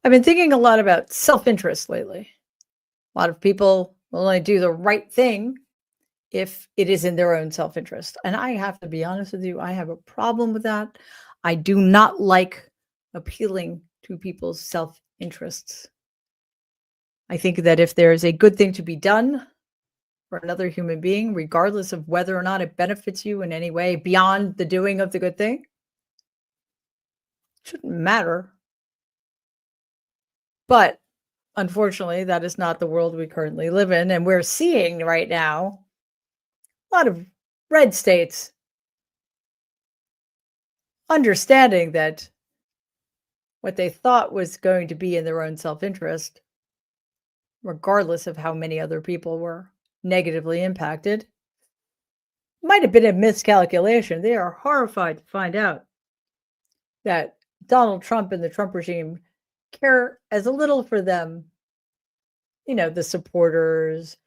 I've been thinking a lot about self-interest lately. A lot of people will only do the right thing if it is in their own self-interest. And I have to be honest with you, I have a problem with that. I do not like appealing to people's self-interests. I think that if there is a good thing to be done for another human being, regardless of whether or not it benefits you in any way beyond the doing of the good thing, it shouldn't matter. But unfortunately, that is not the world we currently live in. And we're seeing right now a lot of red states understanding that what they thought was going to be in their own self-interest, regardless of how many other people were negatively impacted, might have been a miscalculation. They are horrified to find out that Donald Trump and the Trump regime care as little for them, the supporters,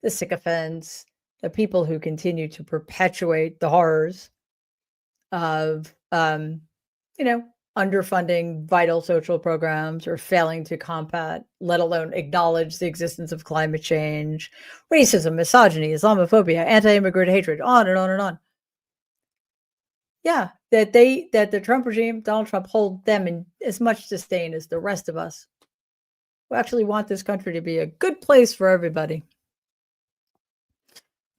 the sycophants, the people who continue to perpetuate the horrors of, underfunding vital social programs or failing to combat, let alone acknowledge the existence of climate change, racism, misogyny, Islamophobia, anti-immigrant hatred, on and on and on. Yeah, that the Trump regime, Donald Trump, hold them in as much disdain as the rest of us who actually want this country to be a good place for everybody.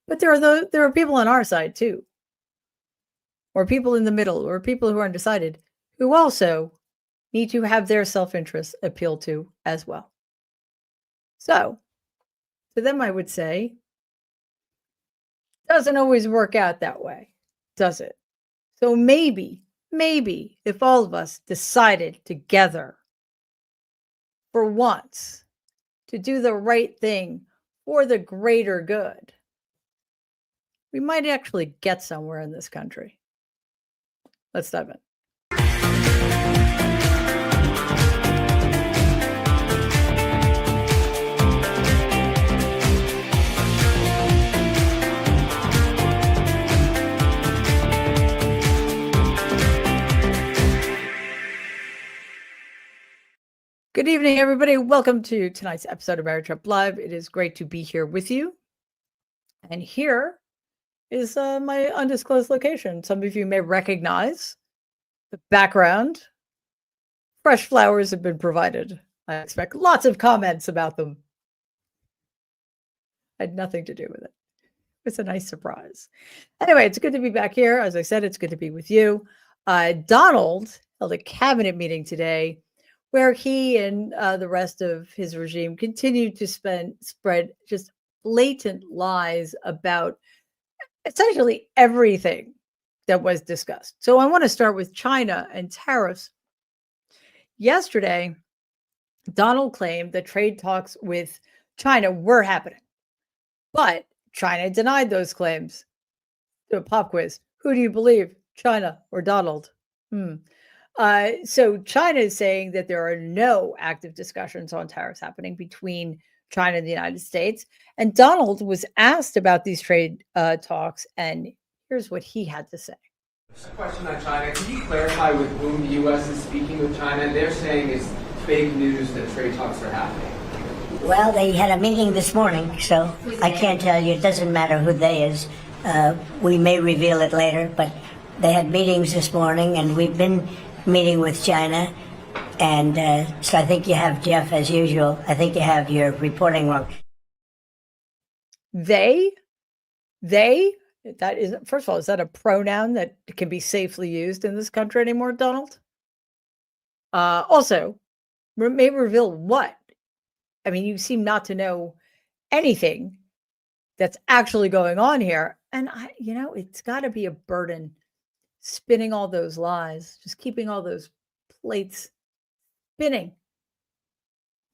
But there are people on our side too, or people in the middle, or people who are undecided, who also need to have their self-interest appealed to as well. So, to them, I would say, doesn't always work out that way, does it? So maybe if all of us decided together for once to do the right thing for the greater good, we might actually get somewhere in this country. Let's dive in. Good evening, everybody. Welcome to tonight's episode of Marriage Up Live. It is great to be here with you. And here is my undisclosed location. Some of you may recognize the background. Fresh flowers have been provided. I expect lots of comments about them. I had nothing to do with it. It's a nice surprise. Anyway, it's good to be back here. As I said, it's good to be with you. Donald held a cabinet meeting today where he and the rest of his regime continued to spread just blatant lies about essentially everything that was discussed. So I want to start with China and tariffs. Yesterday, Donald claimed that trade talks with China were happening, but China denied those claims. So pop quiz. Who do you believe, China or Donald? So China is saying that there are no active discussions on tariffs happening between China and the United States. And Donald was asked about these trade talks, and here's what he had to say. A question on China. Can you clarify with whom the U.S. is speaking with China? They're saying it's fake news that trade talks are happening. Well, they had a meeting this morning, so I can't tell you. It doesn't matter who they is. We may reveal it later, but they had meetings this morning, and we've been meeting with China. And so I think you have, Jeff, as usual, I think you have your reporting wrong. They, that is, first of all, is that a pronoun that can be safely used in this country anymore, Donald? Also, may reveal what? I mean, you seem not to know anything that's actually going on here. And it's got to be a burden spinning all those lies, just keeping all those plates spinning.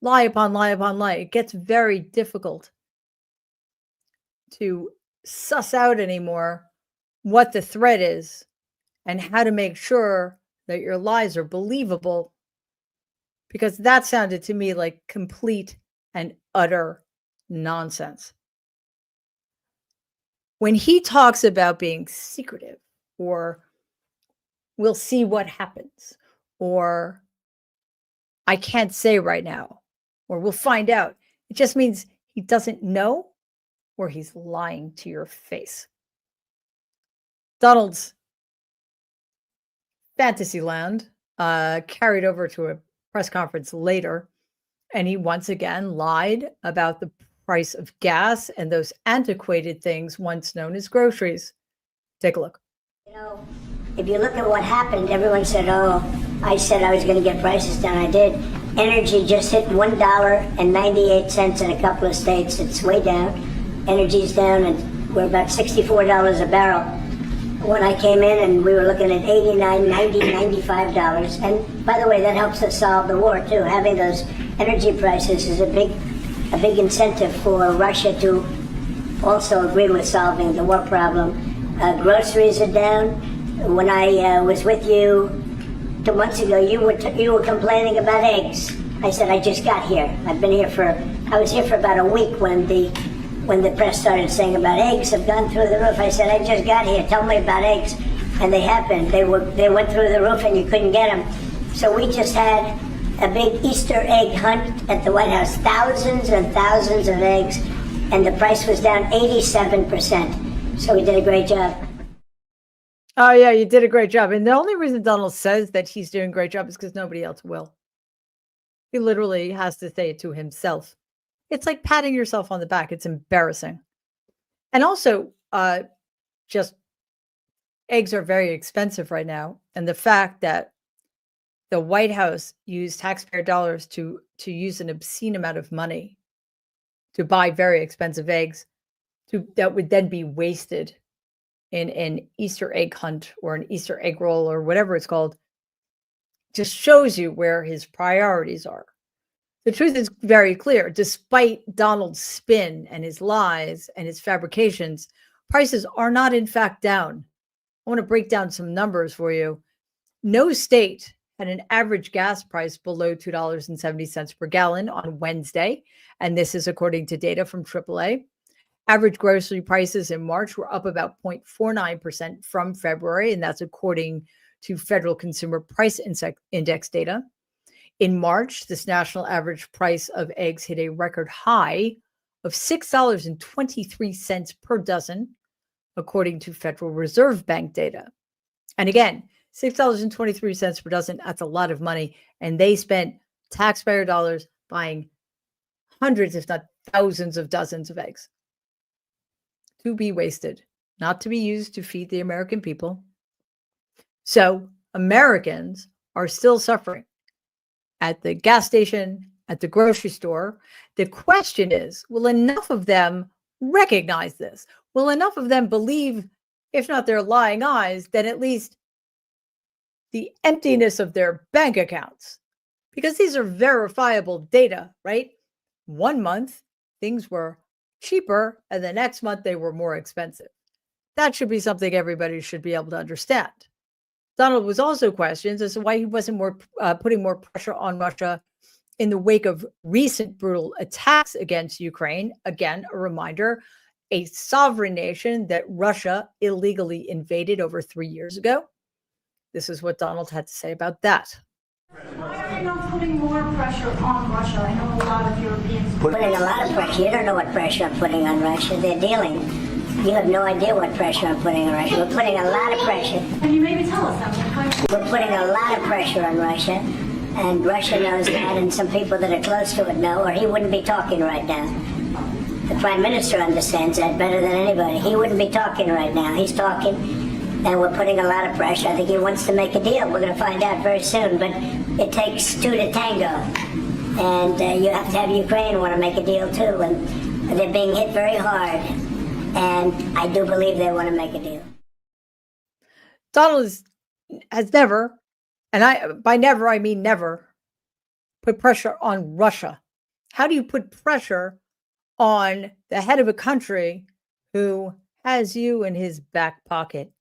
Lie upon lie upon lie. It gets very difficult to suss out anymore what the threat is and how to make sure that your lies are believable, because that sounded to me like complete and utter nonsense. When he talks about being secretive, or we'll see what happens, or I can't say right now, or we'll find out. It just means he doesn't know or he's lying to your face. Donald's Fantasyland carried over to a press conference later, and he once again lied about the price of gas and those antiquated things once known as groceries. Take a look. You know, if you look at what happened, everyone said, oh, I said I was going to get prices down. I did. Energy just hit $1.98 in a couple of states. It's way down. Energy's down, and we're about $64 a barrel. When I came in, and we were looking at $89, $90, $95. And by the way, that helps us solve the war, too. Having those energy prices is a big incentive for Russia to also agree with solving the war problem. Groceries are down. When I was with you 2 months ago, you were complaining about eggs. I said I just got here. I was here for about a week when the press started saying about eggs have gone through the roof. I said I just got here. Tell me about eggs, and they happened. They went through the roof, and you couldn't get them. So we just had a big Easter egg hunt at the White House. Thousands and thousands of eggs, and the price was down 87%. So we did a great job. Oh, yeah, you did a great job. And the only reason Donald says that he's doing a great job is because nobody else will. He literally has to say it to himself. It's like patting yourself on the back. It's embarrassing. And also, just eggs are very expensive right now. And the fact that the White House used taxpayer dollars to use an obscene amount of money to buy very expensive eggs that would then be wasted in an Easter egg hunt or an Easter egg roll or whatever it's called, just shows you where his priorities are. The truth is very clear. Despite Donald's spin and his lies and his fabrications, prices are not in fact down. I want to break down some numbers for you. No state had an average gas price below $2.70 per gallon on Wednesday, and this is according to data from AAA. Average grocery prices in March were up about 0.49% from February, and that's according to Federal Consumer Price Index data. In March, this national average price of eggs hit a record high of $6.23 per dozen, according to Federal Reserve Bank data. And again, $6.23 per dozen, that's a lot of money. And they spent taxpayer dollars buying hundreds, if not thousands of dozens of eggs to be wasted, not to be used to feed the American people. So Americans are still suffering at the gas station, at the grocery store. The question is, will enough of them recognize this? Will enough of them believe, if not their lying eyes, then at least the emptiness of their bank accounts? Because these are verifiable data, right? 1 month, things were cheaper, and the next month they were more expensive. That should be something everybody should be able to understand. Donald was also questioned as to why he wasn't putting more pressure on Russia in the wake of recent brutal attacks against Ukraine. Again, a reminder, a sovereign nation that Russia illegally invaded over 3 years ago. This is what Donald had to say about that. Why are you not putting more pressure on Russia? I know a lot of Europeans... Putting a lot of pressure. You don't know what pressure I'm putting on Russia. They're dealing. You have no idea what pressure I'm putting on Russia. We're putting a lot of pressure. Can you maybe tell us that? We're putting a lot of pressure on Russia, and Russia knows that, and some people that are close to it know, or he wouldn't be talking right now. The Prime Minister understands that better than anybody. He wouldn't be talking right now. He's talking, and we're putting a lot of pressure. I think he wants to make a deal. We're going to find out very soon, but it takes two to tango. And you have to have Ukraine want to make a deal too, and they're being hit very hard. And I do believe they want to make a deal. Donald has never, and by never I mean never, put pressure on Russia. How do you put pressure on the head of a country who has you in his back pocket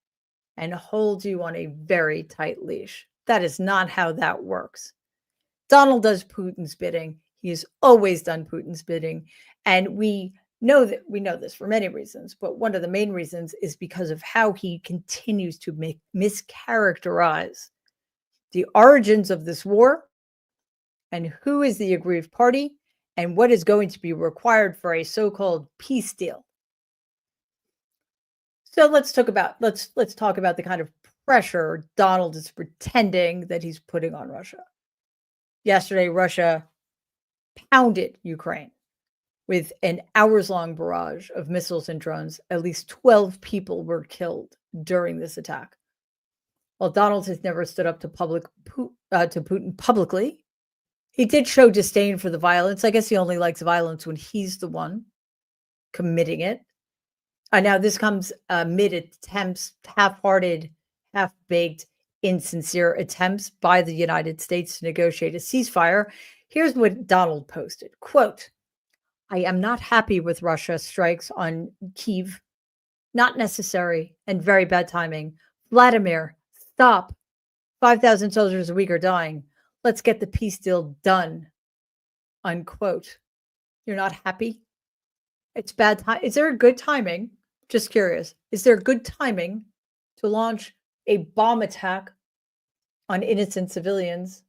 and holds you on a very tight leash? That is not how that works. Donald does Putin's bidding. He has always done Putin's bidding. And we know this for many reasons, but one of the main reasons is because of how he continues to mischaracterize the origins of this war and who is the aggrieved party, and what is going to be required for a so-called peace deal. So let's talk about the kind of pressure Donald is pretending that he's putting on Russia. Yesterday, Russia pounded Ukraine with an hours-long barrage of missiles and drones. At least 12 people were killed during this attack. While Donald has never stood up to Putin publicly, he did show disdain for the violence. I guess he only likes violence when he's the one committing it. Now, this comes amid attempts, half-hearted, half-baked, insincere attempts by the United States to negotiate a ceasefire. Here's what Donald posted, quote, "I am not happy with Russia's strikes on Kyiv. Not necessary and very bad timing. Vladimir, stop. 5,000 soldiers a week are dying. Let's get the peace deal done." Unquote. You're not happy? It's bad time. Is there a good timing? Just curious. Is there good timing to launch a bomb attack on innocent civilians,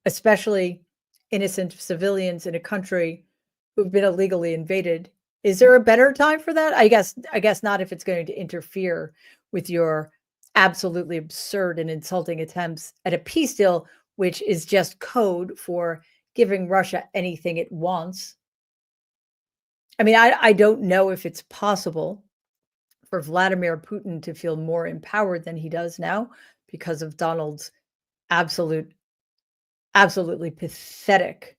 especially innocent civilians in a country who've been illegally invaded? Is there a better time for that? I guess not, if it's going to interfere with your absolutely absurd and insulting attempts at a peace deal, which is just code for giving Russia anything it wants. I mean, I don't know if it's possible for Vladimir Putin to feel more empowered than he does now because of Donald's absolutely pathetic,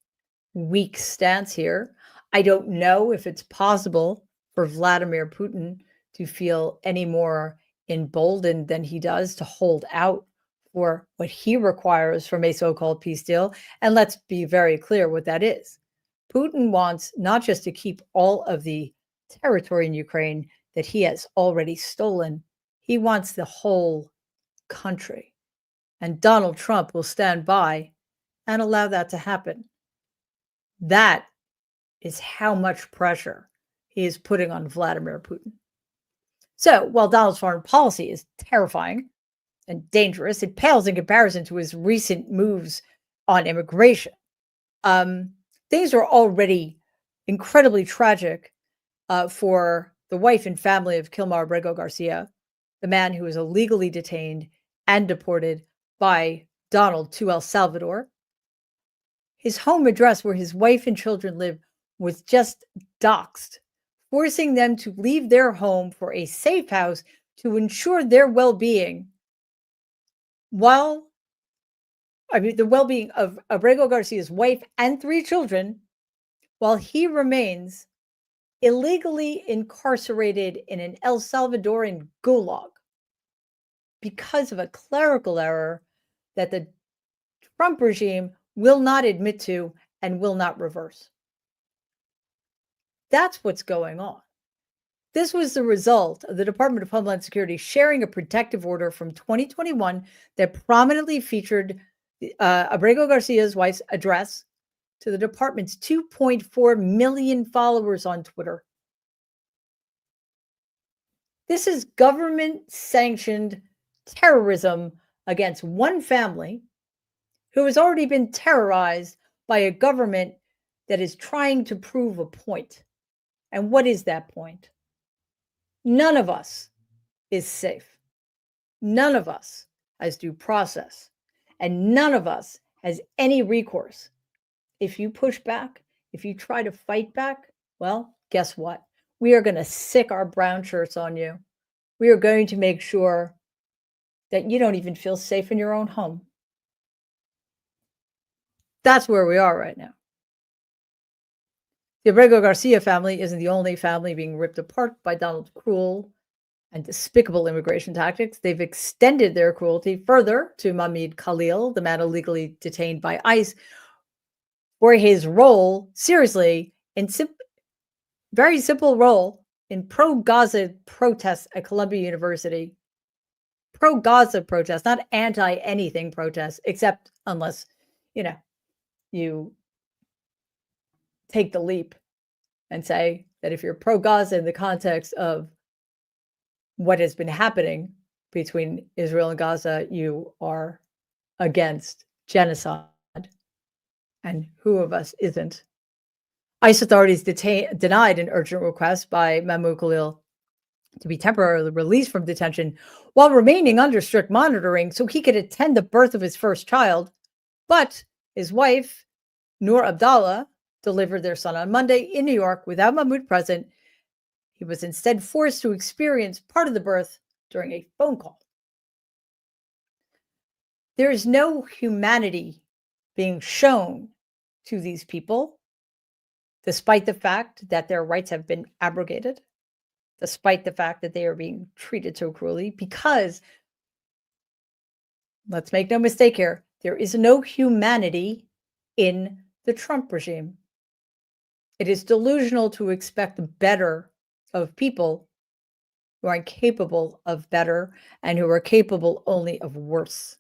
weak stance here. I don't know if it's possible for Vladimir Putin to feel any more emboldened than he does to hold out for what he requires from a so-called peace deal. And let's be very clear what that is. Putin wants not just to keep all of the territory in Ukraine that he has already stolen, he wants the whole country. And Donald Trump will stand by and allow that to happen. That is how much pressure he is putting on Vladimir Putin. So while Donald's foreign policy is terrifying and dangerous, it pales in comparison to his recent moves on immigration. Things are already incredibly tragic for the wife and family of Kilmar Abrego Garcia, the man who was illegally detained and deported by Donald to El Salvador. His home address where his wife and children live was just doxed, forcing them to leave their home for a safe house to ensure their well-being, the well-being of Abrego Garcia's wife and 3 children, while he remains illegally incarcerated in an El Salvadoran gulag because of a clerical error that the Trump regime will not admit to and will not reverse. That's what's going on. This was the result of the Department of Homeland Security sharing a protective order from 2021 that prominently featured Abrego Garcia's wife's address to the department's 2.4 million followers on Twitter. This is government-sanctioned terrorism against one family who has already been terrorized by a government that is trying to prove a point. And what is that point? None of us is safe. None of us has due process. And none of us has any recourse. If you push back, if you try to fight back, well, guess what? We are going to sick our brown shirts on you. We are going to make sure that you don't even feel safe in your own home. That's where we are right now. The Abrego Garcia family isn't the only family being ripped apart by Donald's cruel and despicable immigration tactics. They've extended their cruelty further to Mahmoud Khalil, the man illegally detained by ICE, for his role, seriously, in very simple role in pro-Gaza protests at Columbia University. Pro-Gaza protests, not anti-anything protests, except unless, you take the leap and say that if you're pro-Gaza in the context of what has been happening between Israel and Gaza, you are against genocide. And who of us isn't? ICE authorities denied an urgent request by Mahmoud Khalil to be temporarily released from detention while remaining under strict monitoring so he could attend the birth of his first child. But his wife, Noor Abdallah, delivered their son on Monday in New York without Mahmoud present. He was instead forced to experience part of the birth during a phone call. There is no humanity being shown to these people, despite the fact that their rights have been abrogated, despite the fact that they are being treated so cruelly, because, let's make no mistake here, there is no humanity in the Trump regime. It is delusional to expect better of people who are incapable of better and who are capable only of worse.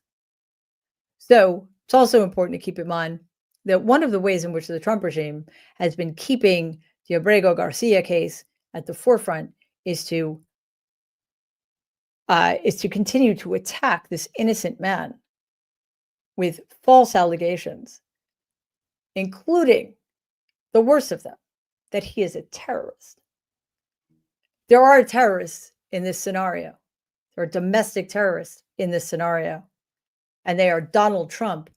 So it's also important to keep in mind that one of the ways in which the Trump regime has been keeping the Abrego Garcia case at the forefront is to continue to attack this innocent man with false allegations, including the worst of them, that he is a terrorist. There are terrorists in this scenario. There are domestic terrorists in this scenario. And they are Donald Trump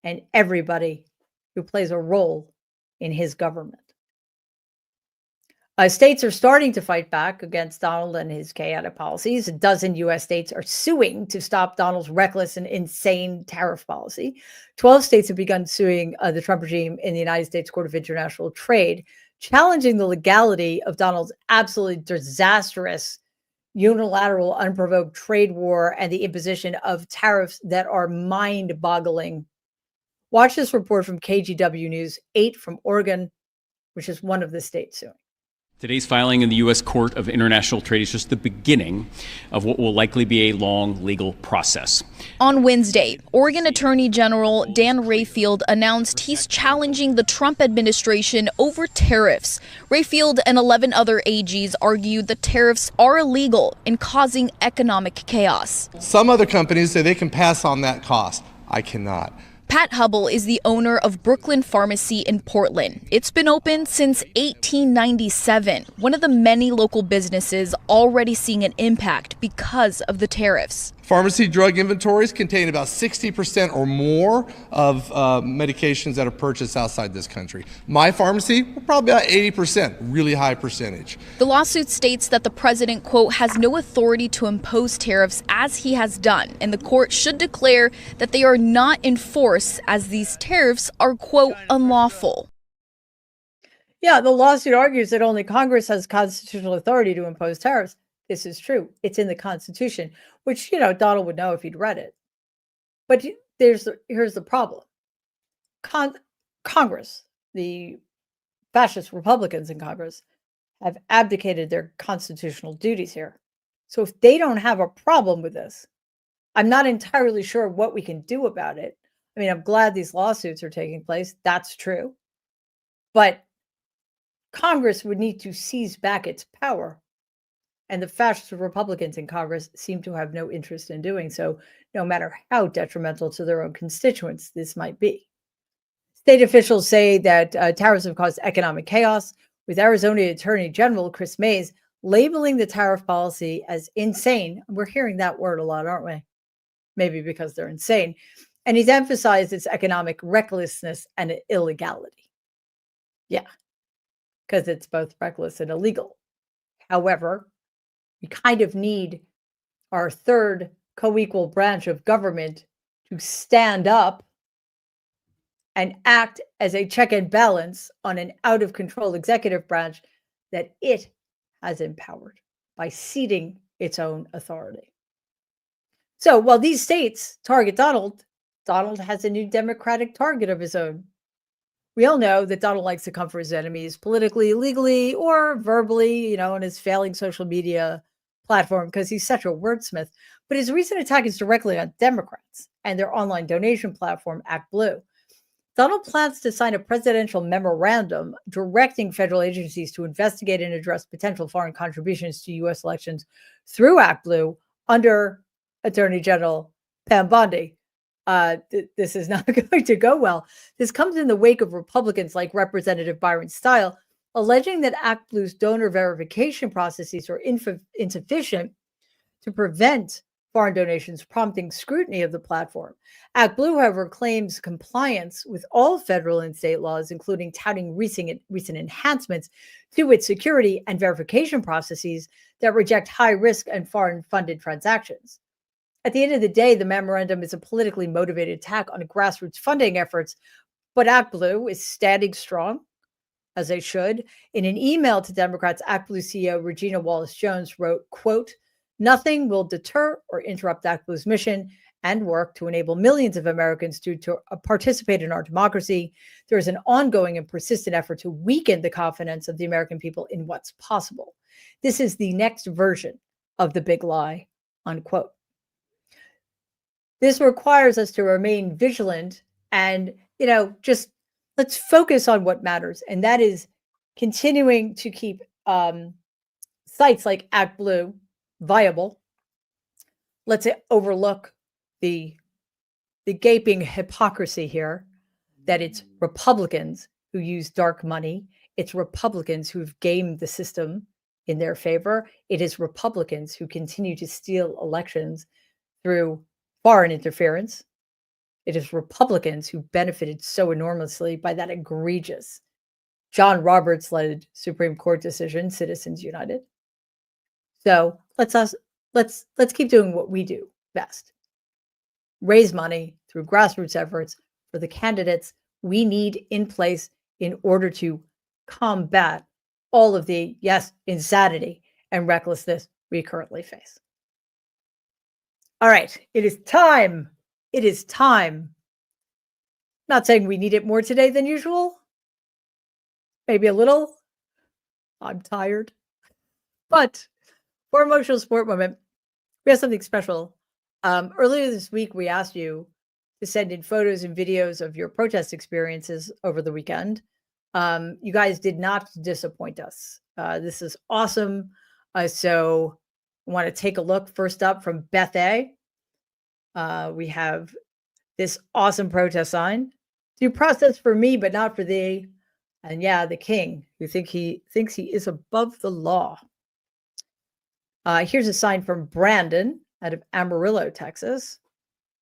and everybody who plays a role in his government. States are starting to fight back against Donald and his chaotic policies. A dozen U.S. states are suing to stop Donald's reckless and insane tariff policy. 12 states have begun suing the Trump regime in the United States Court of International Trade, challenging the legality of Donald's absolutely disastrous, unilateral, unprovoked trade war and the imposition of tariffs that are mind-boggling. Watch this report from KGW News 8 from Oregon, which is one of the states suing. Today's filing in the U.S. Court of International Trade is just the beginning of what will likely be a long legal process. On Wednesday, Oregon Attorney General Dan Rayfield announced he's challenging the Trump administration over tariffs. Rayfield and 11 other AGs argued the tariffs are illegal and causing economic chaos. Some other companies say they can pass on that cost. I cannot. Pat Hubble is the owner of Brooklyn Pharmacy in Portland. It's been open since 1897, one of the many local businesses already seeing an impact because of the tariffs. Pharmacy drug inventories contain about 60% or more of medications that are purchased outside this country. My pharmacy, probably about 80%, really high percentage. The lawsuit states that the president, quote, has no authority to impose tariffs as he has done, and the court should declare that they are not in force as these tariffs are, quote, unlawful. Yeah, the lawsuit argues that only Congress has constitutional authority to impose tariffs. This is true. It's in the Constitution, which, Donald would know if he'd read it. But here's the problem. Congress, the fascist Republicans in Congress, have abdicated their constitutional duties here. So if they don't have a problem with this, I'm not entirely sure what we can do about it. I mean, I'm glad these lawsuits are taking place. That's true. But Congress would need to seize back its power. And the fascist Republicans in Congress seem to have no interest in doing so, no matter how detrimental to their own constituents this might be. State officials say that tariffs have caused economic chaos, with Arizona Attorney General Chris Mays labeling the tariff policy as insane. We're hearing that word a lot, aren't we? Maybe because they're insane. And he's emphasized its economic recklessness and illegality. Yeah, because it's both reckless and illegal. However, we kind of need our third co-equal branch of government to stand up and act as a check and balance on an out-of-control executive branch that it has empowered by ceding its own authority. So while these states target Donald has a new Democratic target of his own. We all know that Donald likes to come for his enemies politically, legally, or verbally, on his failing social media platform because he's such a wordsmith. But his recent attack is directly on Democrats and their online donation platform, ActBlue. Donald plans to sign a presidential memorandum directing federal agencies to investigate and address potential foreign contributions to U.S. elections through ActBlue under Attorney General Pam Bondi. this is not going to go well. This comes in the wake of Republicans like Representative Byron Style alleging that ActBlue's donor verification processes are insufficient to prevent foreign donations, prompting scrutiny of the platform. ActBlue, however, claims compliance with all federal and state laws, including touting recent enhancements to its security and verification processes that reject high-risk and foreign-funded transactions. At the end of the day, the memorandum is a politically motivated attack on grassroots funding efforts, but ActBlue is standing strong, as they should. In an email to Democrats, ActBlue CEO Regina Wallace-Jones wrote, quote, "Nothing will deter or interrupt ActBlue's mission and work to enable millions of Americans to participate in our democracy. There is an ongoing and persistent effort to weaken the confidence of the American people in what's possible. This is the next version of the big lie," unquote. This requires us to remain vigilant and, just let's focus on what matters. And that is continuing to keep sites like ActBlue viable. Let's overlook the gaping hypocrisy here that it's Republicans who use dark money. It's Republicans who've gamed the system in their favor. It is Republicans who continue to steal elections through foreign interference. It is Republicans who benefited so enormously by that egregious John Roberts-led Supreme Court decision, Citizens United. So let's keep doing what we do best. Raise money through grassroots efforts for the candidates we need in place in order to combat all of the, insanity and recklessness we currently face. All right, it is time. It is time. Not saying we need it more today than usual. Maybe a little. I'm tired. But for Emotional Support Moment, we have something special. Earlier this week, we asked you to send in photos and videos of your protest experiences over the weekend. You guys did not disappoint us. This is awesome. So I want to take a look. First up from Beth A. We have this awesome protest sign. "Due process for me, but not for thee." And the king who thinks he is above the law. Here's a sign from Brandon out of Amarillo, Texas.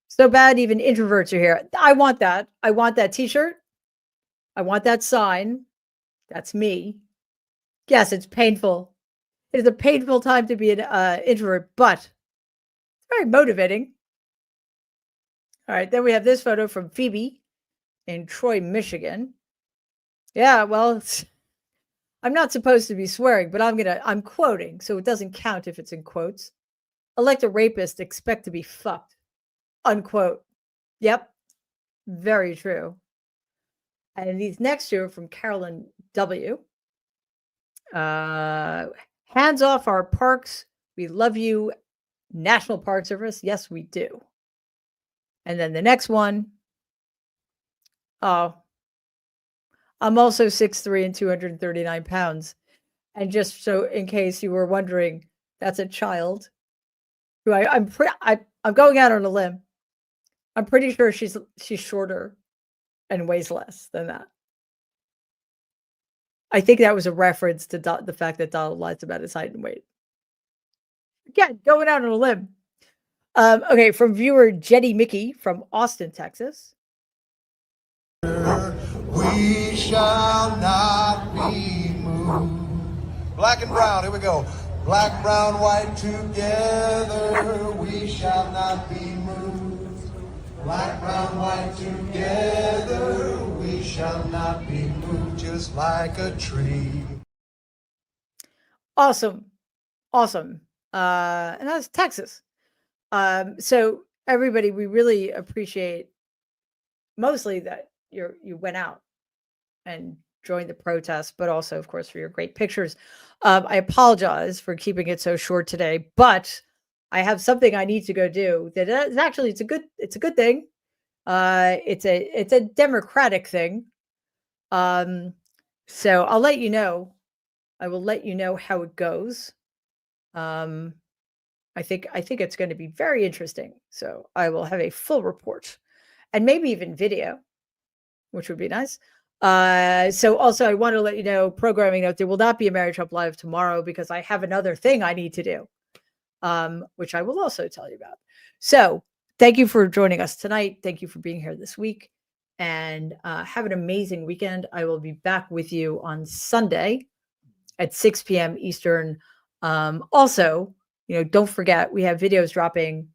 "So bad, even introverts are here." I want that. I want that t-shirt. I want that sign. That's me. Yes, it's painful. It is a painful time to be an introvert, but it's very motivating. All right, then we have this photo from Phoebe in Troy, Michigan. Yeah, well, I'm not supposed to be swearing, but I'm quoting, so it doesn't count if it's in quotes. "Elect a rapist, expect to be fucked," unquote. Yep, very true. And these next two are from Carolyn W. "Hands off our parks. We love you, National Park Service." Yes, we do. And then the next one. Oh, I'm also 6'3" and 239 pounds. And just so in case you were wondering, that's a child who I'm going out on a limb. I'm pretty sure she's shorter and weighs less than that. I think that was a reference to the fact that Donald lies about his height and weight. Again, going out on a limb. Okay, from viewer Jetty Mickey from Austin, Texas. "We shall not be moved." Black and brown, here we go. "Black, brown, white together, we shall not be moved. Black, brown, white together, we shall not be moved, just like a tree." Awesome. And that's Texas. So everybody, we really appreciate mostly that you went out and joined the protest, but also, of course, for your great pictures. I apologize for keeping it so short today, but I have something I need to go do. That is actually it's a good thing. It's a democratic thing. So I'll let you know. I will let you know how it goes. I think it's going to be very interesting. So I will have a full report and maybe even video, which would be nice. So also I want to let you know, programming note, there will not be a Mary Trump Live tomorrow because I have another thing I need to do, which I will also tell you about. So thank you for joining us tonight. Thank you for being here this week, and have an amazing weekend. I will be back with you on Sunday at 6 p.m. Eastern. Also, don't forget, we have videos dropping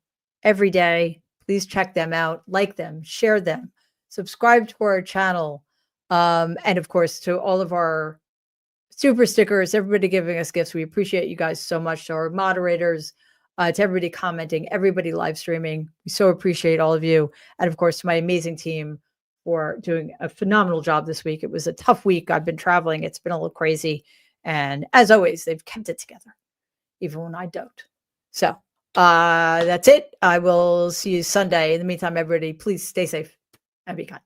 every day. Please check them out, like them, share them, subscribe to our channel. And of course, to all of our super stickers, everybody giving us gifts. We appreciate you guys so much. To our moderators, to everybody commenting, everybody live streaming. We so appreciate all of you. And of course, to my amazing team for doing a phenomenal job this week. It was a tough week. I've been traveling. It's been a little crazy. And as always, they've kept it together, even when I don't. So that's it. I will see you Sunday. In the meantime, everybody, please stay safe and be kind.